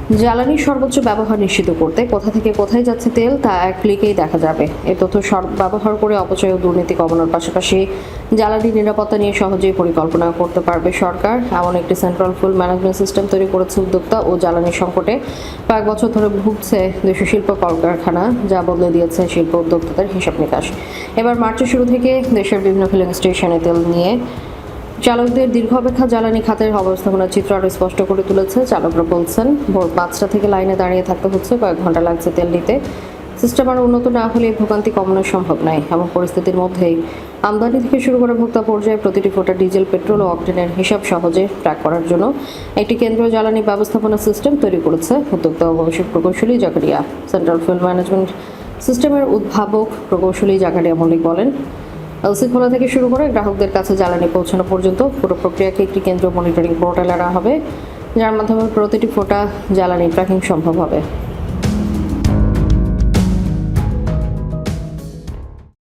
জ্বালানির সর্বোচ্চ ব্যবহার নিশ্চিত করতে কোথা থেকে কোথায় যাচ্ছে তেল তা এক ক্লিকেই দেখা যাবে। এ তথ্য ব্যবহার করে অপচয় ও দুর্নীতি কমানোর পাশাপাশি জ্বালানি নিরাপত্তা নিয়ে সহজেই পরিকল্পনা করতে পারবে সরকার। এমন একটি সেন্ট্রাল ফুয়েল ম্যানেজমেন্ট সিস্টেম তৈরি করেছে উদ্যোক্তা ও জ্বালানি সংকটে কয়েক বছর ধরে ভুগছে দেশের শিল্প কলকারখানা, যা বদলে দিয়েছে শিল্প উদ্যোক্তাদের হিসাব নিকাশ। এবার মার্চের শুরু থেকে দেশের বিভিন্ন ফিলিং স্টেশনে তেল নিয়ে চালকদের দীর্ঘ অপেক্ষা জ্বালানি খাতের অবস্থাপনার চিত্র আরও স্পষ্ট করে তুলেছে। চালকরা বলছেন, ভোর 5টা থেকে লাইনে দাঁড়িয়ে থাকতে হচ্ছে, কয়েক ঘন্টা লাগছে তেল নিতে। সিস্টেম আরও উন্নত না হলে ভোগান্তি কমানো সম্ভব নয়। এমন পরিস্থিতির মধ্যেই আমদানি থেকে শুরু করে ভোক্তা পর্যায়ে প্রতিটি ফোঁটা ডিজেল, পেট্রোল ও অকটেনের হিসাব সহজে ট্র্যাক করার জন্য একটি কেন্দ্রীয় জ্বালানি ব্যবস্থাপনা সিস্টেম তৈরি করেছে উদ্যোক্তা ও গবেষক প্রকৌশলী জাকারিয়া। সেন্ট্রাল ফুয়েল ম্যানেজমেন্ট সিস্টেমের উদ্ভাবক প্রকৌশলী জাকারিয়া মল্লিক বলেন, এলসি খোলা থেকে শুরু করে গ্রাহকদের কাছে জ্বালানি পৌঁছানো পর্যন্ত পুরো প্রক্রিয়াকে একটি কেন্দ্রীয় মনিটরিং পোর্টালে আনা হবে, যার মাধ্যমে প্রতিটি ফোঁটা জ্বালানি ট্র্যাকিং সম্ভব হবে।